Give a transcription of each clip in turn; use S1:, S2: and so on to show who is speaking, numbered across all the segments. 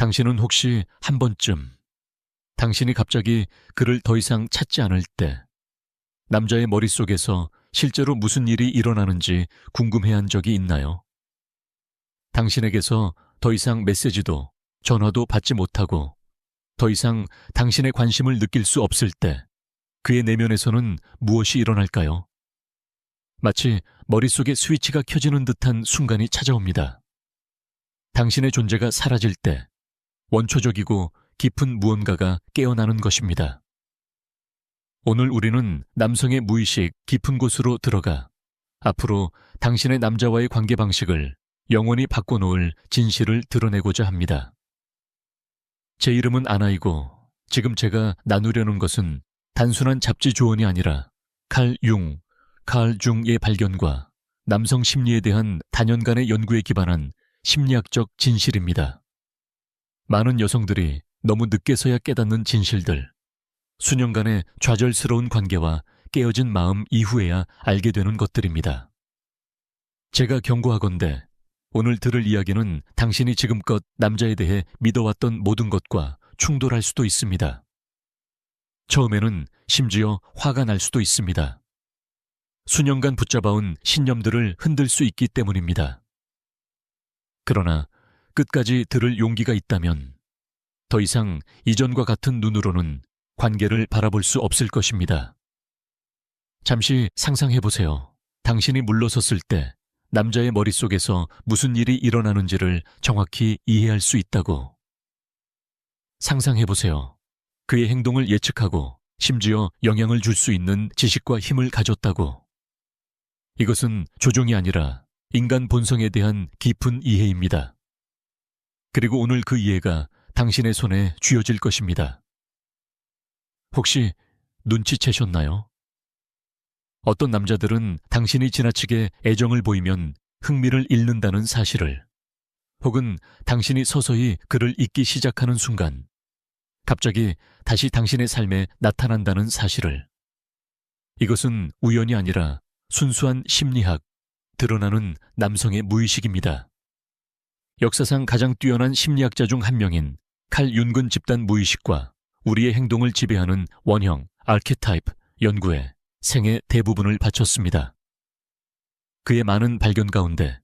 S1: 당신은 혹시 한 번쯤 당신이 갑자기 그를 더 이상 찾지 않을 때 남자의 머릿속에서 실제로 무슨 일이 일어나는지 궁금해한 적이 있나요? 당신에게서 더 이상 메시지도 전화도 받지 못하고 더 이상 당신의 관심을 느낄 수 없을 때 그의 내면에서는 무엇이 일어날까요? 마치 머릿속에 스위치가 켜지는 듯한 순간이 찾아옵니다. 당신의 존재가 사라질 때 원초적이고 깊은 무언가가 깨어나는 것입니다. 오늘 우리는 남성의 무의식 깊은 곳으로 들어가 앞으로 당신의 남자와의 관계 방식을 영원히 바꿔놓을 진실을 드러내고자 합니다. 제 이름은 아나이고 지금 제가 나누려는 것은 단순한 잡지 조언이 아니라 칼 중의 발견과 남성 심리에 대한 다년간의 연구에 기반한 심리학적 진실입니다. 많은 여성들이 너무 늦게서야 깨닫는 진실들, 수년간의 좌절스러운 관계와 깨어진 마음 이후에야 알게 되는 것들입니다. 제가 경고하건대 오늘 들을 이야기는 당신이 지금껏 남자에 대해 믿어왔던 모든 것과 충돌할 수도 있습니다. 처음에는 심지어 화가 날 수도 있습니다. 수년간 붙잡아온 신념들을 흔들 수 있기 때문입니다. 그러나 끝까지 들을 용기가 있다면 더 이상 이전과 같은 눈으로는 관계를 바라볼 수 없을 것입니다. 잠시 상상해보세요. 당신이 물러섰을 때 남자의 머릿속에서 무슨 일이 일어나는지를 정확히 이해할 수 있다고. 상상해보세요. 그의 행동을 예측하고 심지어 영향을 줄 수 있는 지식과 힘을 가졌다고. 이것은 조종이 아니라 인간 본성에 대한 깊은 이해입니다. 그리고 오늘 그 이해가 당신의 손에 쥐어질 것입니다. 혹시 눈치채셨나요? 어떤 남자들은 당신이 지나치게 애정을 보이면 흥미를 잃는다는 사실을, 혹은 당신이 서서히 그를 잊기 시작하는 순간 갑자기 다시 당신의 삶에 나타난다는 사실을. 이것은 우연이 아니라 순수한 심리학, 드러나는 남성의 무의식입니다. 역사상 가장 뛰어난 심리학자 중 한 명인 칼 윤근 집단 무의식과 우리의 행동을 지배하는 원형, 아키타입 연구에 생애 대부분을 바쳤습니다. 그의 많은 발견 가운데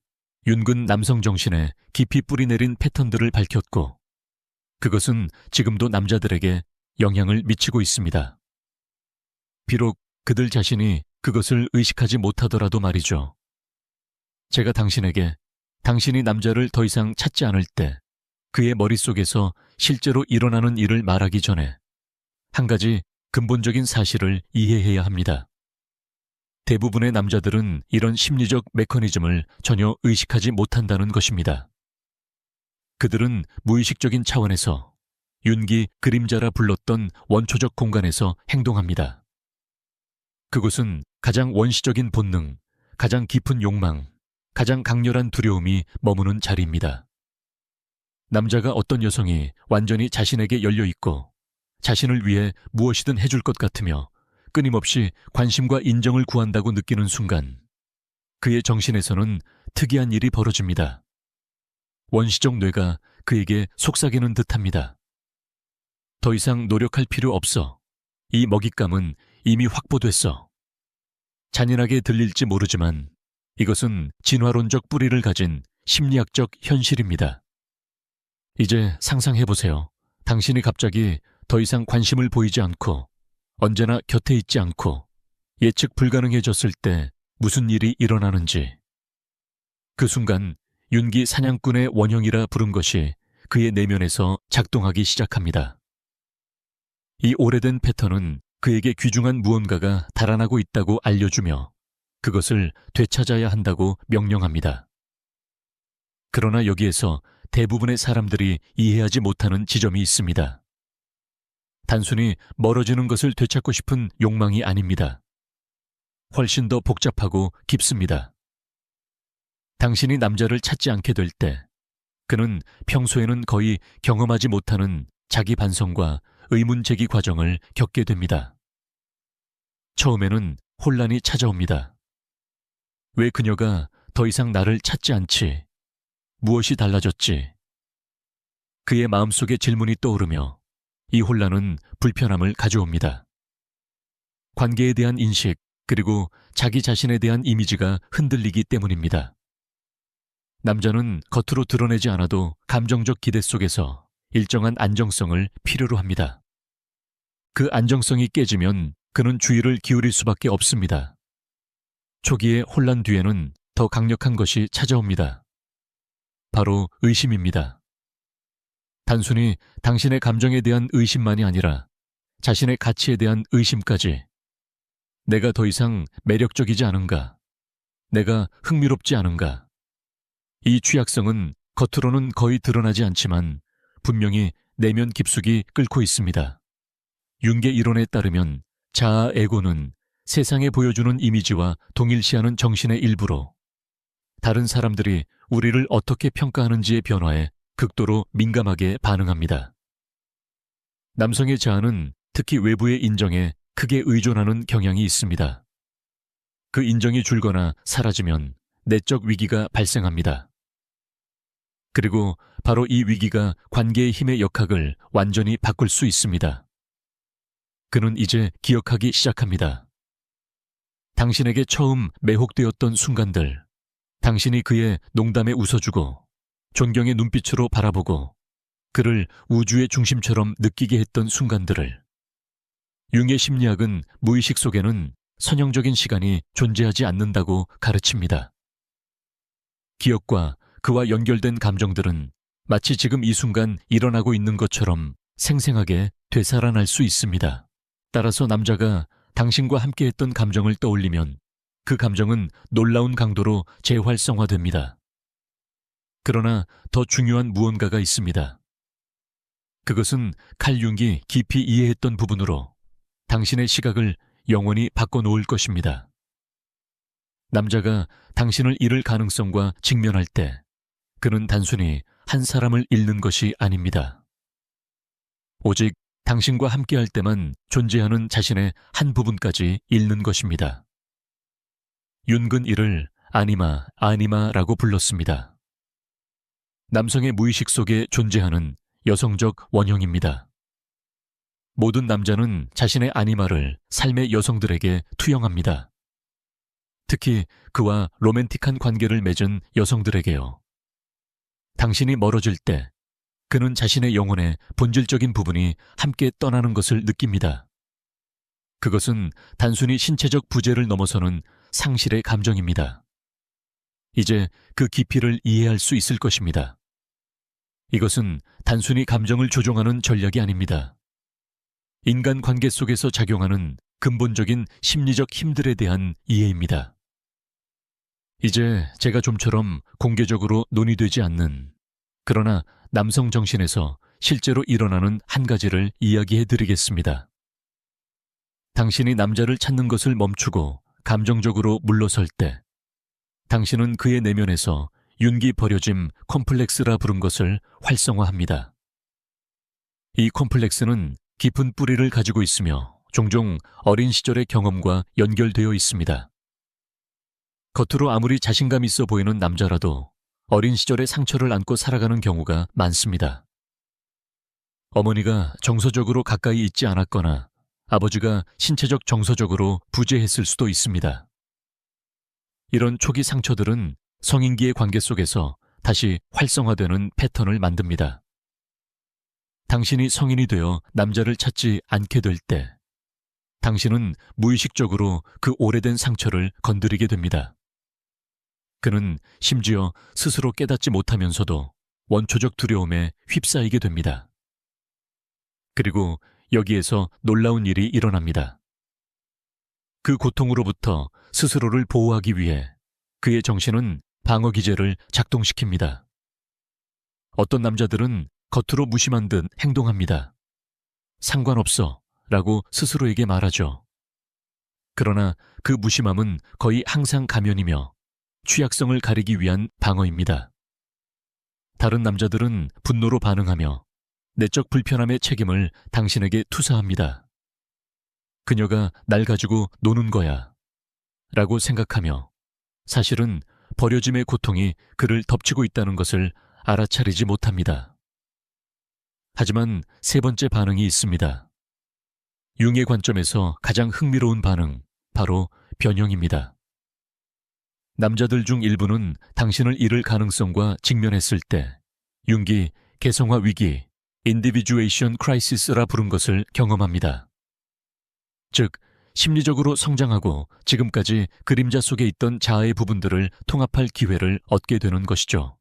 S1: 윤근 남성 정신에 깊이 뿌리내린 패턴들을 밝혔고, 그것은 지금도 남자들에게 영향을 미치고 있습니다. 비록 그들 자신이 그것을 의식하지 못하더라도 말이죠. 제가 당신에게 당신이 남자를 더 이상 찾지 않을 때 그의 머릿속에서 실제로 일어나는 일을 말하기 전에 한 가지 근본적인 사실을 이해해야 합니다. 대부분의 남자들은 이런 심리적 메커니즘을 전혀 의식하지 못한다는 것입니다. 그들은 무의식적인 차원에서 윤기 그림자라 불렀던 원초적 공간에서 행동합니다. 그곳은 가장 원시적인 본능, 가장 깊은 욕망, 가장 강렬한 두려움이 머무는 자리입니다. 남자가 어떤 여성이 완전히 자신에게 열려있고 자신을 위해 무엇이든 해줄 것 같으며 끊임없이 관심과 인정을 구한다고 느끼는 순간 그의 정신에서는 특이한 일이 벌어집니다. 원시적 뇌가 그에게 속삭이는 듯합니다. 더 이상 노력할 필요 없어. 이 먹잇감은 이미 확보됐어. 잔인하게 들릴지 모르지만 이것은 진화론적 뿌리를 가진 심리학적 현실입니다. 이제 상상해보세요. 당신이 갑자기 더 이상 관심을 보이지 않고 언제나 곁에 있지 않고 예측 불가능해졌을 때 무슨 일이 일어나는지. 그 순간 윤기 사냥꾼의 원형이라 부른 것이 그의 내면에서 작동하기 시작합니다. 이 오래된 패턴은 그에게 귀중한 무언가가 달아나고 있다고 알려주며 그것을 되찾아야 한다고 명령합니다. 그러나 여기에서 대부분의 사람들이 이해하지 못하는 지점이 있습니다. 단순히 멀어지는 것을 되찾고 싶은 욕망이 아닙니다. 훨씬 더 복잡하고 깊습니다. 당신이 남자를 찾지 않게 될 때 그는 평소에는 거의 경험하지 못하는 자기 반성과 의문 제기 과정을 겪게 됩니다. 처음에는 혼란이 찾아옵니다. 왜 그녀가 더 이상 나를 찾지 않지? 무엇이 달라졌지? 그의 마음속에 질문이 떠오르며 이 혼란은 불편함을 가져옵니다. 관계에 대한 인식, 그리고 자기 자신에 대한 이미지가 흔들리기 때문입니다. 남자는 겉으로 드러내지 않아도 감정적 기대 속에서 일정한 안정성을 필요로 합니다. 그 안정성이 깨지면 그는 주의를 기울일 수밖에 없습니다. 초기의 혼란 뒤에는 더 강력한 것이 찾아옵니다. 바로 의심입니다. 단순히 당신의 감정에 대한 의심만이 아니라 자신의 가치에 대한 의심까지. 내가 더 이상 매력적이지 않은가? 내가 흥미롭지 않은가? 이 취약성은 겉으로는 거의 드러나지 않지만 분명히 내면 깊숙이 끓고 있습니다. 융계 이론에 따르면 자아 에고는 세상에 보여주는 이미지와 동일시하는 정신의 일부로 다른 사람들이 우리를 어떻게 평가하는지의 변화에 극도로 민감하게 반응합니다. 남성의 자아는 특히 외부의 인정에 크게 의존하는 경향이 있습니다. 그 인정이 줄거나 사라지면 내적 위기가 발생합니다. 그리고 바로 이 위기가 관계의 힘의 역학을 완전히 바꿀 수 있습니다. 그는 이제 기억하기 시작합니다. 당신에게 처음 매혹되었던 순간들, 당신이 그의 농담에 웃어주고 존경의 눈빛으로 바라보고 그를 우주의 중심처럼 느끼게 했던 순간들을. 융의 심리학은 무의식 속에는 선형적인 시간이 존재하지 않는다고 가르칩니다. 기억과 그와 연결된 감정들은 마치 지금 이 순간 일어나고 있는 것처럼 생생하게 되살아날 수 있습니다. 따라서 남자가 당신과 함께했던 감정을 떠올리면 그 감정은 놀라운 강도로 재활성화됩니다. 그러나 더 중요한 무언가가 있습니다. 그것은 칼 융이 깊이 이해했던 부분으로 당신의 시각을 영원히 바꿔놓을 것입니다. 남자가 당신을 잃을 가능성과 직면할 때 그는 단순히 한 사람을 잃는 것이 아닙니다. 오직 당신과 함께할 때만 존재하는 자신의 한 부분까지 잃는 것입니다. 윤근 이를 아니마라고 불렀습니다. 남성의 무의식 속에 존재하는 여성적 원형입니다. 모든 남자는 자신의 아니마를 삶의 여성들에게 투영합니다. 특히 그와 로맨틱한 관계를 맺은 여성들에게요. 당신이 멀어질 때 그는 자신의 영혼의 본질적인 부분이 함께 떠나는 것을 느낍니다. 그것은 단순히 신체적 부재를 넘어서는 상실의 감정입니다. 이제 그 깊이를 이해할 수 있을 것입니다. 이것은 단순히 감정을 조종하는 전략이 아닙니다. 인간 관계 속에서 작용하는 근본적인 심리적 힘들에 대한 이해입니다. 이제 제가 좀처럼 공개적으로 논의되지 않는, 그러나 남성 정신에서 실제로 일어나는 한 가지를 이야기해 드리겠습니다. 당신이 남자를 찾는 것을 멈추고 감정적으로 물러설 때, 당신은 그의 내면에서 윤기 버려짐 콤플렉스라 부른 것을 활성화합니다. 이 콤플렉스는 깊은 뿌리를 가지고 있으며 종종 어린 시절의 경험과 연결되어 있습니다. 겉으로 아무리 자신감 있어 보이는 남자라도 어린 시절의 상처를 안고 살아가는 경우가 많습니다. 어머니가 정서적으로 가까이 있지 않았거나 아버지가 신체적 정서적으로 부재했을 수도 있습니다. 이런 초기 상처들은 성인기의 관계 속에서 다시 활성화되는 패턴을 만듭니다. 당신이 성인이 되어 남자를 찾지 않게 될 때, 당신은 무의식적으로 그 오래된 상처를 건드리게 됩니다. 그는 심지어 스스로 깨닫지 못하면서도 원초적 두려움에 휩싸이게 됩니다. 그리고 여기에서 놀라운 일이 일어납니다. 그 고통으로부터 스스로를 보호하기 위해 그의 정신은 방어 기제를 작동시킵니다. 어떤 남자들은 겉으로 무심한 듯 행동합니다. 상관없어 라고 스스로에게 말하죠. 그러나 그 무심함은 거의 항상 가면이며 취약성을 가리기 위한 방어입니다. 다른 남자들은 분노로 반응하며 내적 불편함의 책임을 당신에게 투사합니다. 그녀가 날 가지고 노는 거야 라고 생각하며 사실은 버려짐의 고통이 그를 덮치고 있다는 것을 알아차리지 못합니다. 하지만 세 번째 반응이 있습니다. 융의 관점에서 가장 흥미로운 반응, 바로 변형입니다. 남자들 중 일부는 당신을 잃을 가능성과 직면했을 때 융기 개성화 위기, individuation crisis라 부른 것을 경험합니다. 즉, 심리적으로 성장하고 지금까지 그림자 속에 있던 자아의 부분들을 통합할 기회를 얻게 되는 것이죠.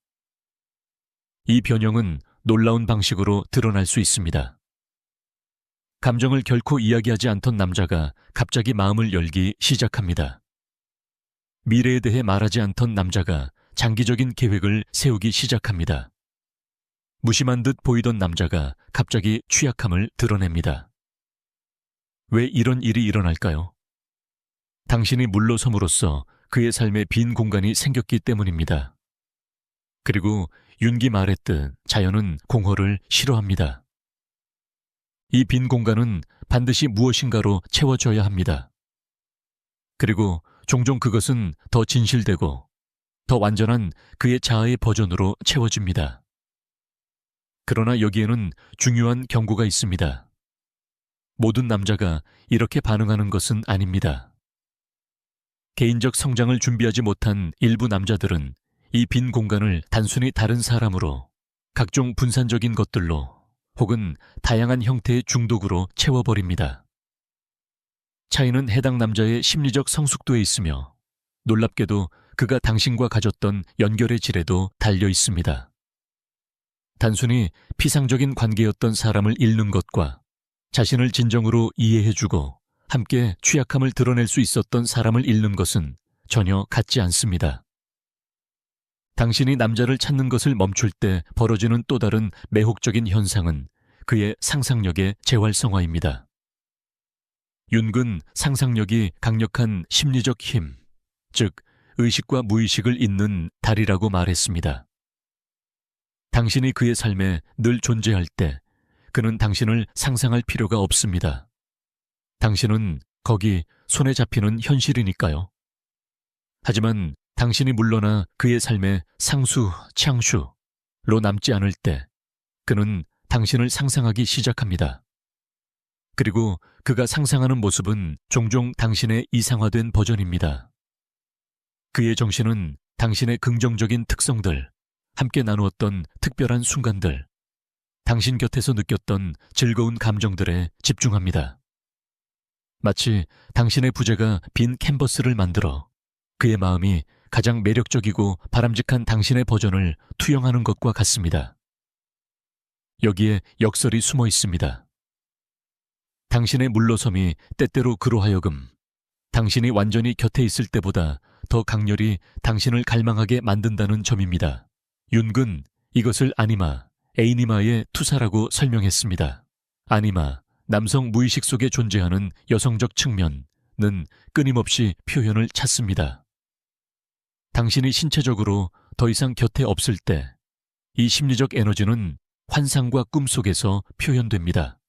S1: 이 변형은 놀라운 방식으로 드러날 수 있습니다. 감정을 결코 이야기하지 않던 남자가 갑자기 마음을 열기 시작합니다. 미래에 대해 말하지 않던 남자가 장기적인 계획을 세우기 시작합니다. 무심한 듯 보이던 남자가 갑자기 취약함을 드러냅니다. 왜 이런 일이 일어날까요? 당신이 물러섬으로써 그의 삶에 빈 공간이 생겼기 때문입니다. 그리고 윤기 말했듯 자연은 공허를 싫어합니다. 이 빈 공간은 반드시 무엇인가로 채워져야 합니다. 그리고 종종 그것은 더 진실되고 더 완전한 그의 자아의 버전으로 채워집니다. 그러나 여기에는 중요한 경고가 있습니다. 모든 남자가 이렇게 반응하는 것은 아닙니다. 개인적 성장을 준비하지 못한 일부 남자들은 이 빈 공간을 단순히 다른 사람으로, 각종 분산적인 것들로, 혹은 다양한 형태의 중독으로 채워버립니다. 차이는 해당 남자의 심리적 성숙도에 있으며 놀랍게도 그가 당신과 가졌던 연결의 질에도 달려 있습니다. 단순히 피상적인 관계였던 사람을 잃는 것과 자신을 진정으로 이해해주고 함께 취약함을 드러낼 수 있었던 사람을 잃는 것은 전혀 같지 않습니다. 당신이 남자를 찾는 것을 멈출 때 벌어지는 또 다른 매혹적인 현상은 그의 상상력의 재활성화입니다. 윤근 상상력이 강력한 심리적 힘, 즉 의식과 무의식을 잇는 달이라고 말했습니다. 당신이 그의 삶에 늘 존재할 때 그는 당신을 상상할 필요가 없습니다. 당신은 거기 손에 잡히는 현실이니까요. 하지만 당신이 물러나 그의 삶에 상수, 창수로 남지 않을 때 그는 당신을 상상하기 시작합니다. 그리고 그가 상상하는 모습은 종종 당신의 이상화된 버전입니다. 그의 정신은 당신의 긍정적인 특성들, 함께 나누었던 특별한 순간들, 당신 곁에서 느꼈던 즐거운 감정들에 집중합니다. 마치 당신의 부재가 빈 캔버스를 만들어 그의 마음이 가장 매력적이고 바람직한 당신의 버전을 투영하는 것과 같습니다. 여기에 역설이 숨어 있습니다. 당신의 물러섬이 때때로 그로 하여금 당신이 완전히 곁에 있을 때보다 더 강렬히 당신을 갈망하게 만든다는 점입니다. 윤근 이것을 아니마, 에이니마의 투사라고 설명했습니다. 아니마, 남성 무의식 속에 존재하는 여성적 측면은 끊임없이 표현을 찾습니다. 당신이 신체적으로 더 이상 곁에 없을 때 이 심리적 에너지는 환상과 꿈 속에서 표현됩니다.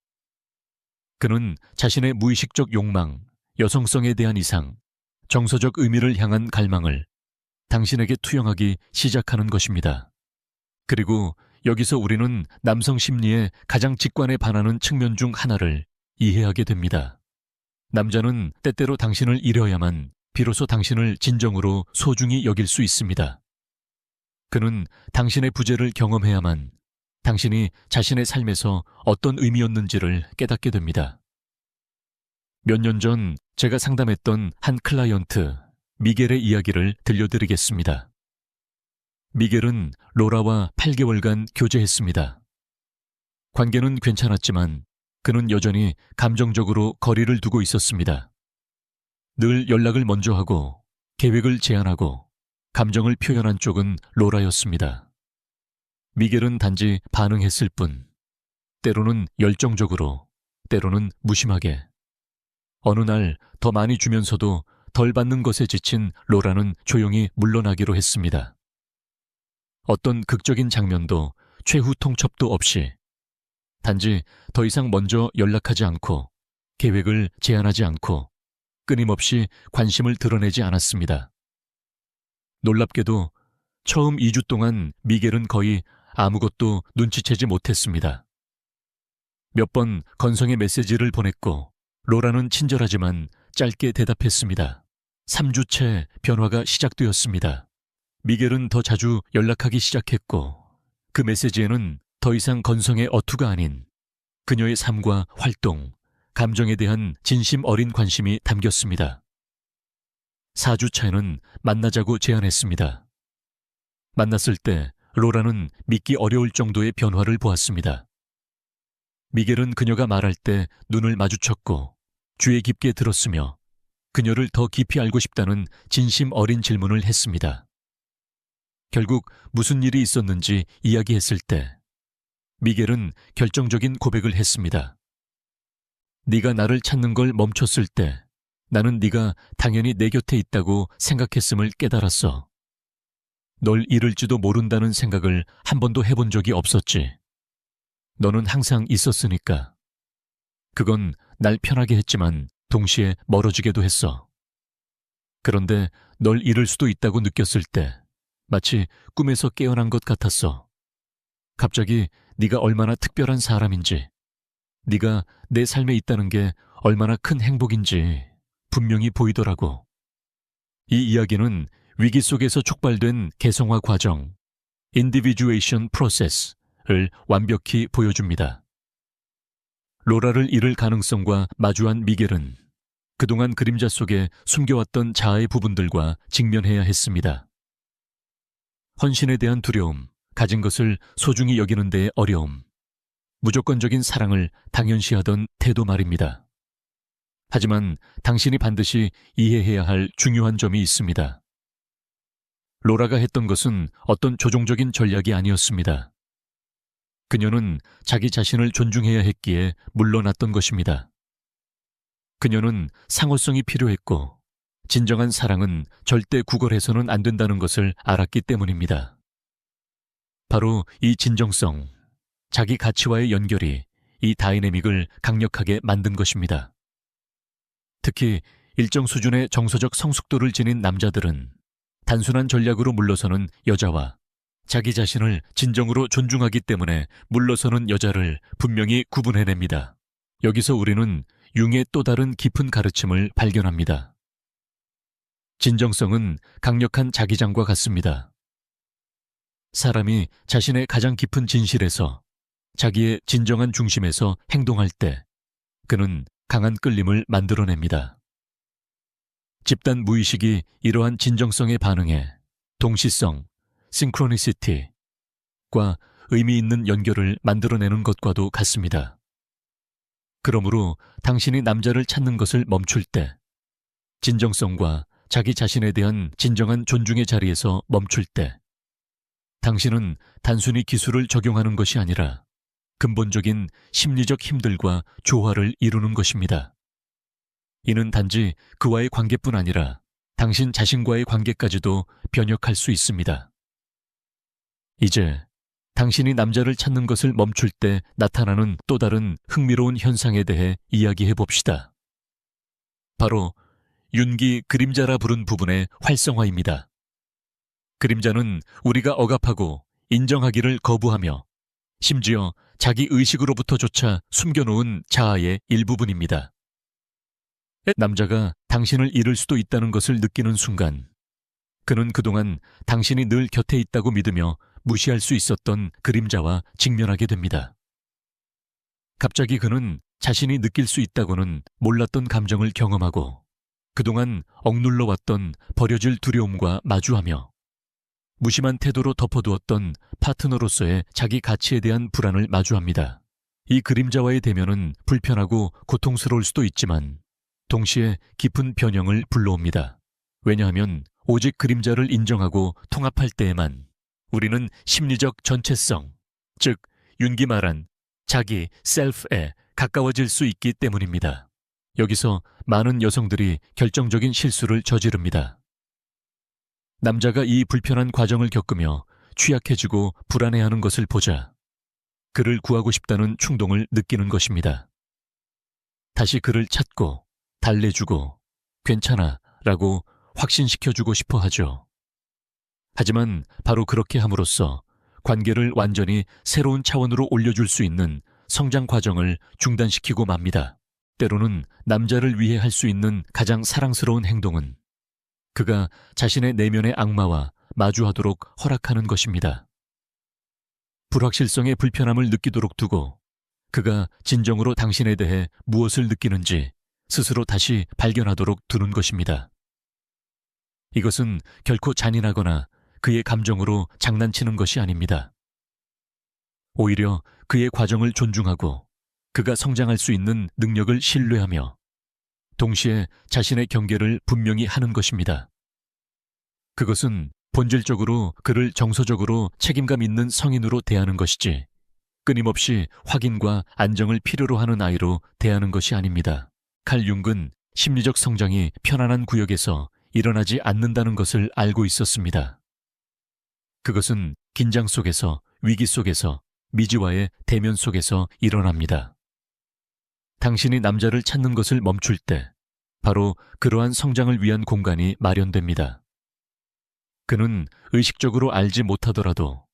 S1: 그는 자신의 무의식적 욕망, 여성성에 대한 이상, 정서적 의미를 향한 갈망을 당신에게 투영하기 시작하는 것입니다. 그리고 여기서 우리는 남성 심리의 가장 직관에 반하는 측면 중 하나를 이해하게 됩니다. 남자는 때때로 당신을 잃어야만 비로소 당신을 진정으로 소중히 여길 수 있습니다. 그는 당신의 부재를 경험해야만 당신이 자신의 삶에서 어떤 의미였는지를 깨닫게 됩니다. 몇 년 전 제가 상담했던 한 클라이언트, 미겔의 이야기를 들려드리겠습니다. 미겔은 로라와 8개월간 교제했습니다. 관계는 괜찮았지만 그는 여전히 감정적으로 거리를 두고 있었습니다. 늘 연락을 먼저 하고 계획을 제안하고 감정을 표현한 쪽은 로라였습니다. 미겔은 단지 반응했을 뿐, 때로는 열정적으로, 때로는 무심하게. 어느 날 더 많이 주면서도 덜 받는 것에 지친 로라는 조용히 물러나기로 했습니다. 어떤 극적인 장면도 최후 통첩도 없이 단지 더 이상 먼저 연락하지 않고 계획을 제안하지 않고 끊임없이 관심을 드러내지 않았습니다. 놀랍게도 처음 2주 동안 미겔은 거의 아무것도 눈치채지 못했습니다. 몇 번 건성의 메시지를 보냈고 로라는 친절하지만 짧게 대답했습니다. 3주째 변화가 시작되었습니다. 미겔은 더 자주 연락하기 시작했고 그 메시지에는 더 이상 건성의 어투가 아닌 그녀의 삶과 활동, 감정에 대한 진심 어린 관심이 담겼습니다. 4주 차에는 만나자고 제안했습니다. 만났을 때 로라는 믿기 어려울 정도의 변화를 보았습니다. 미겔은 그녀가 말할 때 눈을 마주쳤고 귀에 깊게 들었으며 그녀를 더 깊이 알고 싶다는 진심 어린 질문을 했습니다. 결국 무슨 일이 있었는지 이야기했을 때 미겔은 결정적인 고백을 했습니다. 네가 나를 찾는 걸 멈췄을 때 나는 네가 당연히 내 곁에 있다고 생각했음을 깨달았어. 널 잃을지도 모른다는 생각을 한 번도 해본 적이 없었지. 너는 항상 있었으니까. 그건 날 편하게 했지만 동시에 멀어지게도 했어. 그런데 널 잃을 수도 있다고 느꼈을 때 마치 꿈에서 깨어난 것 같았어. 갑자기 네가 얼마나 특별한 사람인지, 네가 내 삶에 있다는 게 얼마나 큰 행복인지 분명히 보이더라고. 이 이야기는 위기 속에서 촉발된 개성화 과정, individuation process를 완벽히 보여줍니다. 로라를 잃을 가능성과 마주한 미겔은 그동안 그림자 속에 숨겨왔던 자아의 부분들과 직면해야 했습니다. 헌신에 대한 두려움, 가진 것을 소중히 여기는 데의 어려움, 무조건적인 사랑을 당연시하던 태도 말입니다. 하지만 당신이 반드시 이해해야 할 중요한 점이 있습니다. 로라가 했던 것은 어떤 조종적인 전략이 아니었습니다. 그녀는 자기 자신을 존중해야 했기에 물러났던 것입니다. 그녀는 상호성이 필요했고 진정한 사랑은 절대 구걸해서는 안 된다는 것을 알았기 때문입니다. 바로 이 진정성, 자기 가치와의 연결이 이 다이내믹을 강력하게 만든 것입니다. 특히 일정 수준의 정서적 성숙도를 지닌 남자들은 단순한 전략으로 물러서는 여자와 자기 자신을 진정으로 존중하기 때문에 물러서는 여자를 분명히 구분해냅니다. 여기서 우리는 융의 또 다른 깊은 가르침을 발견합니다. 진정성은 강력한 자기장과 같습니다. 사람이 자신의 가장 깊은 진실에서 자기의 진정한 중심에서 행동할 때 그는 강한 끌림을 만들어냅니다. 집단 무의식이 이러한 진정성에 반응해 동시성, 싱크로니시티과 의미 있는 연결을 만들어내는 것과도 같습니다. 그러므로 당신이 남자를 찾는 것을 멈출 때 진정성과 자기 자신에 대한 진정한 존중의 자리에서 멈출 때 당신은 단순히 기술을 적용하는 것이 아니라 근본적인 심리적 힘들과 조화를 이루는 것입니다. 이는 단지 그와의 관계뿐 아니라 당신 자신과의 관계까지도 변혁할 수 있습니다. 이제 당신이 남자를 찾는 것을 멈출 때 나타나는 또 다른 흥미로운 현상에 대해 이야기해 봅시다. 바로 윤기 그림자라 부른 부분의 활성화입니다. 그림자는 우리가 억압하고 인정하기를 거부하며 심지어 자기 의식으로부터조차 숨겨놓은 자아의 일부분입니다. 남자가 당신을 잃을 수도 있다는 것을 느끼는 순간 그는 그동안 당신이 늘 곁에 있다고 믿으며 무시할 수 있었던 그림자와 직면하게 됩니다. 갑자기 그는 자신이 느낄 수 있다고는 몰랐던 감정을 경험하고 그동안 억눌러왔던 버려질 두려움과 마주하며 무심한 태도로 덮어두었던 파트너로서의 자기 가치에 대한 불안을 마주합니다. 이 그림자와의 대면은 불편하고 고통스러울 수도 있지만 동시에 깊은 변형을 불러옵니다. 왜냐하면 오직 그림자를 인정하고 통합할 때에만 우리는 심리적 전체성, 즉 윤기 말한 자기 셀프에 가까워질 수 있기 때문입니다. 여기서 많은 여성들이 결정적인 실수를 저지릅니다. 남자가 이 불편한 과정을 겪으며 취약해지고 불안해하는 것을 보자 그를 구하고 싶다는 충동을 느끼는 것입니다. 다시 그를 찾고 달래주고 괜찮아 라고 확신시켜주고 싶어 하죠. 하지만 바로 그렇게 함으로써 관계를 완전히 새로운 차원으로 올려줄 수 있는 성장 과정을 중단시키고 맙니다. 때로는 남자를 위해 할 수 있는 가장 사랑스러운 행동은 그가 자신의 내면의 악마와 마주하도록 허락하는 것입니다. 불확실성의 불편함을 느끼도록 두고 그가 진정으로 당신에 대해 무엇을 느끼는지 스스로 다시 발견하도록 두는 것입니다. 이것은 결코 잔인하거나 그의 감정으로 장난치는 것이 아닙니다. 오히려 그의 과정을 존중하고 그가 성장할 수 있는 능력을 신뢰하며 동시에 자신의 경계를 분명히 하는 것입니다. 그것은 본질적으로 그를 정서적으로 책임감 있는 성인으로 대하는 것이지 끊임없이 확인과 안정을 필요로 하는 아이로 대하는 것이 아닙니다. 칼 융은 심리적 성장이 편안한 구역에서 일어나지 않는다는 것을 알고 있었습니다. 그것은 긴장 속에서, 위기 속에서, 미지와의 대면 속에서 일어납니다. 당신이 남자를 찾는 것을 멈출 때 바로 그러한 성장을 위한 공간이 마련됩니다. 그는 의식적으로 알지 못하더라도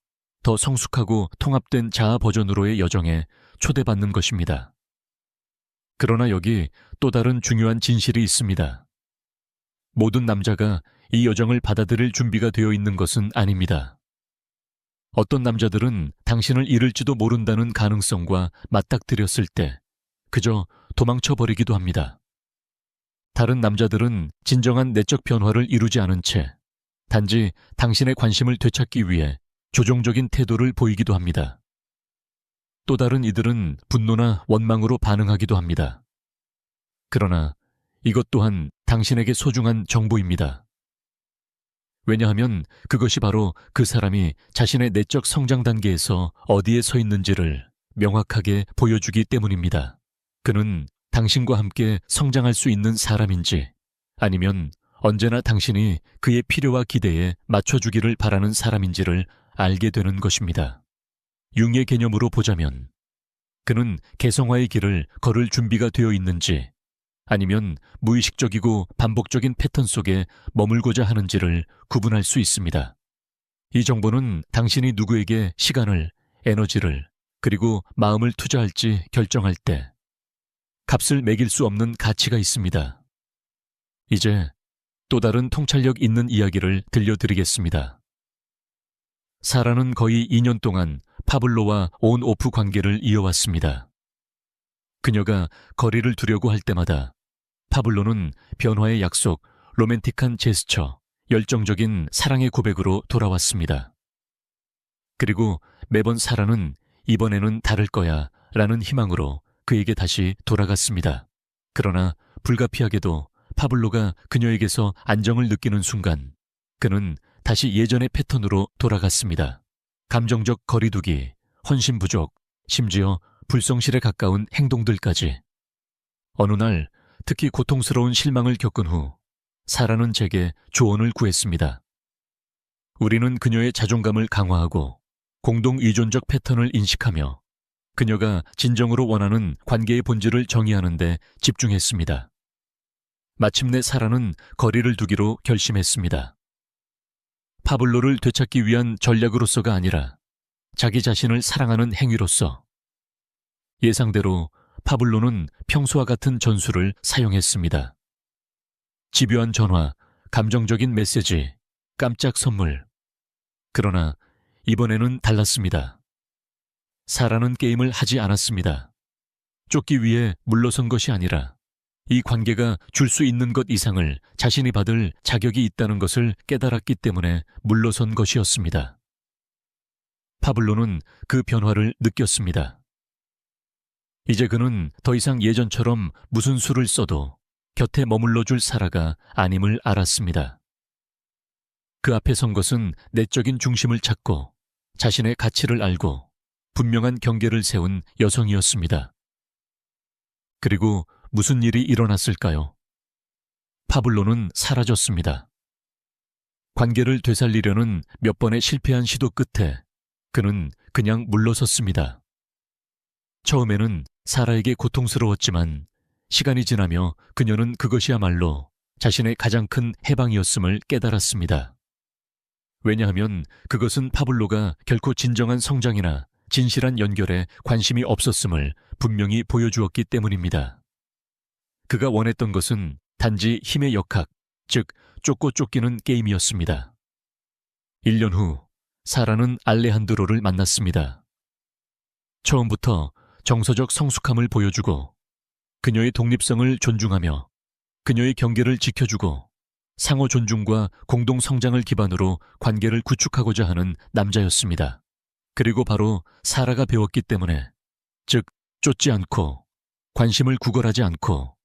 S1: 더 성숙하고 통합된 자아 버전으로의 여정에 초대받는 것입니다. 그러나 여기 또 다른 중요한 진실이 있습니다. 모든 남자가 이 여정을 받아들일 준비가 되어 있는 것은 아닙니다. 어떤 남자들은 당신을 잃을지도 모른다는 가능성과 맞닥뜨렸을 때 그저 도망쳐버리기도 합니다. 다른 남자들은 진정한 내적 변화를 이루지 않은 채 단지 당신의 관심을 되찾기 위해 조종적인 태도를 보이기도 합니다. 또 다른 이들은 분노나 원망으로 반응하기도 합니다. 그러나 이것 또한 당신에게 소중한 정보입니다. 왜냐하면 그것이 바로 그 사람이 자신의 내적 성장 단계에서 어디에 서 있는지를 명확하게 보여주기 때문입니다. 그는 당신과 함께 성장할 수 있는 사람인지 아니면 언제나 당신이 그의 필요와 기대에 맞춰주기를 바라는 사람인지를 알게 되는 것입니다. 융의 개념으로 보자면 그는 개성화의 길을 걸을 준비가 되어 있는지 아니면 무의식적이고 반복적인 패턴 속에 머물고자 하는지를 구분할 수 있습니다. 이 정보는 당신이 누구에게 시간을, 에너지를, 그리고 마음을 투자할지 결정할 때 값을 매길 수 없는 가치가 있습니다. 이제 또 다른 통찰력 있는 이야기를 들려드리겠습니다. 사라는 거의 2년 동안 파블로와 온-오프 관계를 이어왔습니다. 그녀가 거리를 두려고 할 때마다 파블로는 변화의 약속, 로맨틱한 제스처, 열정적인 사랑의 고백으로 돌아왔습니다. 그리고 매번 사라는 이번에는 다를 거야 라는 희망으로 그에게 다시 돌아갔습니다. 그러나 불가피하게도 파블로가 그녀에게서 안정을 느끼는 순간 그는 다시 예전의 패턴으로 돌아갔습니다. 감정적 거리두기, 헌신 부족, 심지어 불성실에 가까운 행동들까지. 어느 날 특히 고통스러운 실망을 겪은 후 사라는 제게 조언을 구했습니다. 우리는 그녀의 자존감을 강화하고 공동 의존적 패턴을 인식하며 그녀가 진정으로 원하는 관계의 본질을 정의하는 데 집중했습니다. 마침내 사라는 거리를 두기로 결심했습니다. 파블로를 되찾기 위한 전략으로서가 아니라 자기 자신을 사랑하는 행위로서. 예상대로 파블로는 평소와 같은 전술을 사용했습니다. 집요한 전화, 감정적인 메시지, 깜짝 선물. 그러나 이번에는 달랐습니다. 사라는 게임을 하지 않았습니다. 쫓기 위해 물러선 것이 아니라 이 관계가 줄 수 있는 것 이상을 자신이 받을 자격이 있다는 것을 깨달았기 때문에 물러선 것이었습니다. 파블로는 그 변화를 느꼈습니다. 이제 그는 더 이상 예전처럼 무슨 수를 써도 곁에 머물러줄 사라가 아님을 알았습니다. 그 앞에 선 것은 내적인 중심을 찾고 자신의 가치를 알고 분명한 경계를 세운 여성이었습니다. 그리고 무슨 일이 일어났을까요? 파블로는 사라졌습니다. 관계를 되살리려는 몇 번의 실패한 시도 끝에 그는 그냥 물러섰습니다. 처음에는 사라에게 고통스러웠지만 시간이 지나며 그녀는 그것이야말로 자신의 가장 큰 해방이었음을 깨달았습니다. 왜냐하면 그것은 파블로가 결코 진정한 성장이나 진실한 연결에 관심이 없었음을 분명히 보여주었기 때문입니다. 그가 원했던 것은 단지 힘의 역학, 즉 쫓고 쫓기는 게임이었습니다. 1년 후 사라는 알레한드로를 만났습니다. 처음부터 정서적 성숙함을 보여주고 그녀의 독립성을 존중하며 그녀의 경계를 지켜주고 상호 존중과 공동 성장을 기반으로 관계를 구축하고자 하는 남자였습니다. 그리고 바로 사라가 배웠기 때문에, 즉 쫓지 않고 관심을 구걸하지 않고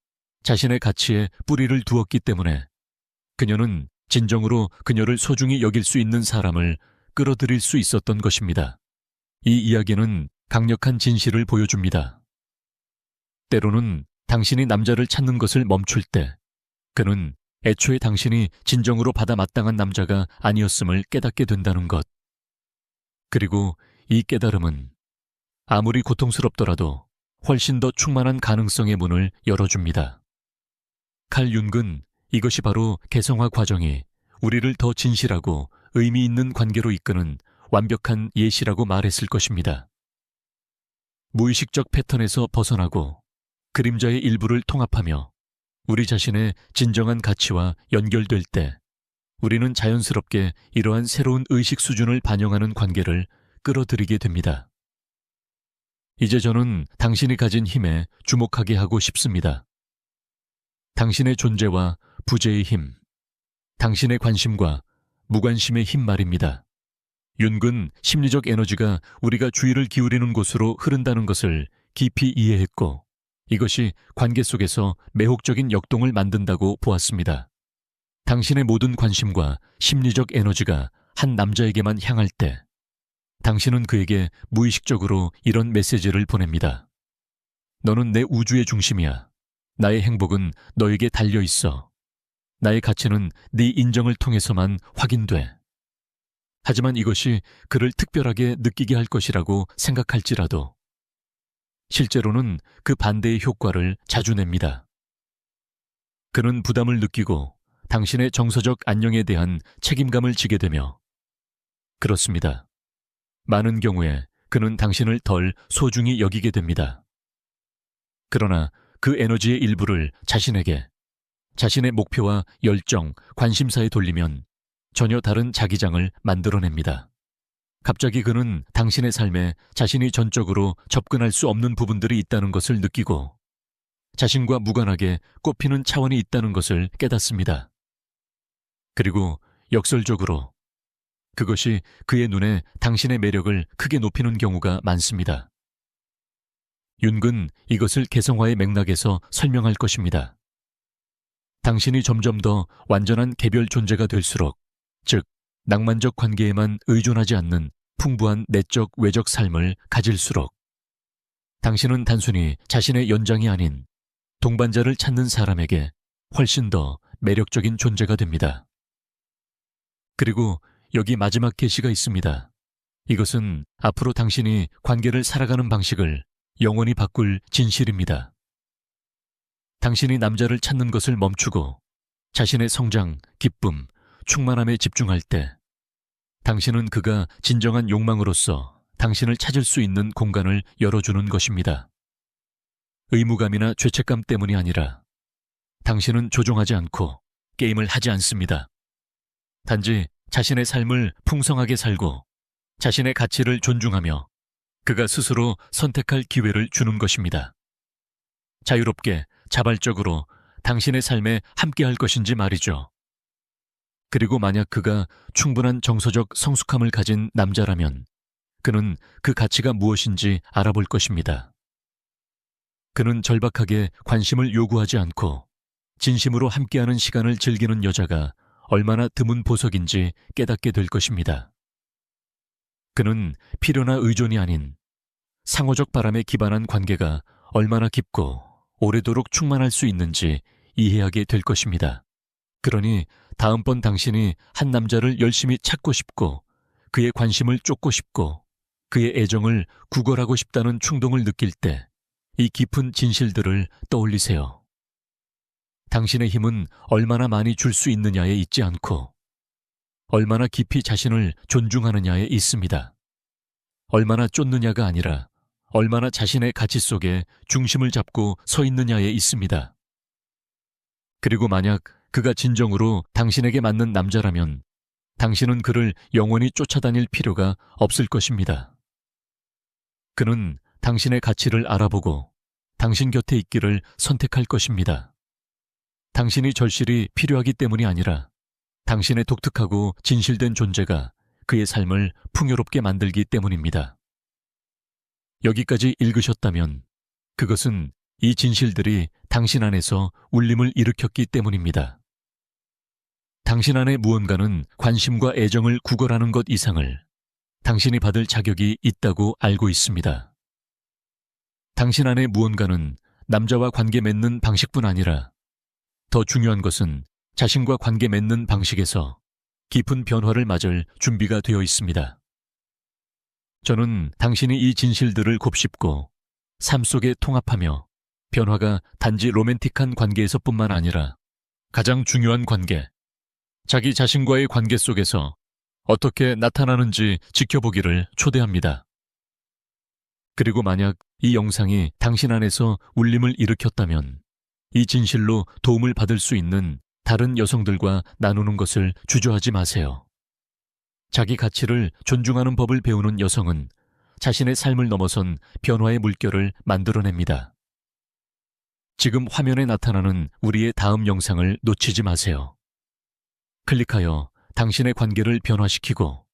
S1: 자신의 가치에 뿌리를 두었기 때문에 그녀는 진정으로 그녀를 소중히 여길 수 있는 사람을 끌어들일 수 있었던 것입니다. 이 이야기는 강력한 진실을 보여줍니다. 때로는 당신이 남자를 찾는 것을 멈출 때 그는 애초에 당신이 진정으로 받아 마땅한 남자가 아니었음을 깨닫게 된다는 것. 그리고 이 깨달음은 아무리 고통스럽더라도 훨씬 더 충만한 가능성의 문을 열어줍니다. 칼 융은 이것이 바로 개성화 과정이 우리를 더 진실하고 의미 있는 관계로 이끄는 완벽한 예시라고 말했을 것입니다. 무의식적 패턴에서 벗어나고 그림자의 일부를 통합하며 우리 자신의 진정한 가치와 연결될 때 우리는 자연스럽게 이러한 새로운 의식 수준을 반영하는 관계를 끌어들이게 됩니다. 이제 저는 당신이 가진 힘에 주목하게 하고 싶습니다. 당신의 존재와 부재의 힘, 당신의 관심과 무관심의 힘 말입니다. 융은 심리적 에너지가 우리가 주의를 기울이는 곳으로 흐른다는 것을 깊이 이해했고 이것이 관계 속에서 매혹적인 역동을 만든다고 보았습니다. 당신의 모든 관심과 심리적 에너지가 한 남자에게만 향할 때 당신은 그에게 무의식적으로 이런 메시지를 보냅니다. 너는 내 우주의 중심이야. 나의 행복은 너에게 달려 있어. 나의 가치는 네 인정을 통해서만 확인돼. 하지만 이것이 그를 특별하게 느끼게 할 것이라고 생각할지라도 실제로는 그 반대의 효과를 자주 냅니다. 그는 부담을 느끼고 당신의 정서적 안녕에 대한 책임감을 지게 되며 그렇습니다. 많은 경우에 그는 당신을 덜 소중히 여기게 됩니다. 그러나 그 에너지의 일부를 자신에게, 자신의 목표와 열정, 관심사에 돌리면 전혀 다른 자기장을 만들어냅니다. 갑자기 그는 당신의 삶에 자신이 전적으로 접근할 수 없는 부분들이 있다는 것을 느끼고 자신과 무관하게 꼽히는 차원이 있다는 것을 깨닫습니다. 그리고 역설적으로 그것이 그의 눈에 당신의 매력을 크게 높이는 경우가 많습니다. 융은 이것을 개성화의 맥락에서 설명할 것입니다. 당신이 점점 더 완전한 개별 존재가 될수록, 즉 낭만적 관계에만 의존하지 않는 풍부한 내적 외적 삶을 가질수록 당신은 단순히 자신의 연장이 아닌 동반자를 찾는 사람에게 훨씬 더 매력적인 존재가 됩니다. 그리고 여기 마지막 계시가 있습니다. 이것은 앞으로 당신이 관계를 살아가는 방식을 영원히 바꿀 진실입니다. 당신이 남자를 찾는 것을 멈추고 자신의 성장, 기쁨, 충만함에 집중할 때 당신은 그가 진정한 욕망으로서 당신을 찾을 수 있는 공간을 열어주는 것입니다. 의무감이나 죄책감 때문이 아니라 당신은 조종하지 않고 게임을 하지 않습니다. 단지 자신의 삶을 풍성하게 살고 자신의 가치를 존중하며 그가 스스로 선택할 기회를 주는 것입니다. 자유롭게, 자발적으로 당신의 삶에 함께할 것인지 말이죠. 그리고 만약 그가 충분한 정서적 성숙함을 가진 남자라면 그는 그 가치가 무엇인지 알아볼 것입니다. 그는 절박하게 관심을 요구하지 않고 진심으로 함께하는 시간을 즐기는 여자가 얼마나 드문 보석인지 깨닫게 될 것입니다. 그는 필요나 의존이 아닌 상호적 바람에 기반한 관계가 얼마나 깊고 오래도록 충만할 수 있는지 이해하게 될 것입니다. 그러니 다음번 당신이 한 남자를 열심히 찾고 싶고 그의 관심을 쫓고 싶고 그의 애정을 구걸하고 싶다는 충동을 느낄 때 이 깊은 진실들을 떠올리세요. 당신의 힘은 얼마나 많이 줄 수 있느냐에 있지 않고 얼마나 깊이 자신을 존중하느냐에 있습니다. 얼마나 쫓느냐가 아니라 얼마나 자신의 가치 속에 중심을 잡고 서 있느냐에 있습니다. 그리고 만약 그가 진정으로 당신에게 맞는 남자라면 당신은 그를 영원히 쫓아다닐 필요가 없을 것입니다. 그는 당신의 가치를 알아보고 당신 곁에 있기를 선택할 것입니다. 당신이 절실히 필요하기 때문이 아니라 당신의 독특하고 진실된 존재가 그의 삶을 풍요롭게 만들기 때문입니다. 여기까지 읽으셨다면 그것은 이 진실들이 당신 안에서 울림을 일으켰기 때문입니다. 당신 안에 무언가는 관심과 애정을 구걸하는 것 이상을 당신이 받을 자격이 있다고 알고 있습니다. 당신 안에 무언가는 남자와 관계 맺는 방식뿐 아니라 더 중요한 것은 자신과 관계 맺는 방식에서 깊은 변화를 맞을 준비가 되어 있습니다. 저는 당신이 이 진실들을 곱씹고 삶 속에 통합하며 변화가 단지 로맨틱한 관계에서뿐만 아니라 가장 중요한 관계, 자기 자신과의 관계 속에서 어떻게 나타나는지 지켜보기를 초대합니다. 그리고 만약 이 영상이 당신 안에서 울림을 일으켰다면 이 진실로 도움을 받을 수 있는 다른 여성들과 나누는 것을 주저하지 마세요. 자기 가치를 존중하는 법을 배우는 여성은 자신의 삶을 넘어선 변화의 물결을 만들어냅니다. 지금 화면에 나타나는 우리의 다음 영상을 놓치지 마세요. 클릭하여 당신의 관계를 변화시키고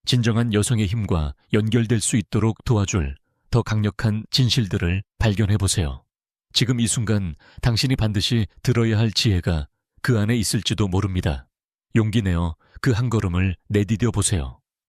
S1: 진정한 여성의 힘과 연결될 수 있도록 도와줄 더 강력한 진실들을 발견해보세요. 지금 이 순간 당신이 반드시 들어야 할 지혜가 그 안에 있을지도 모릅니다. 용기 내어 그 한 걸음을 내디뎌 보세요.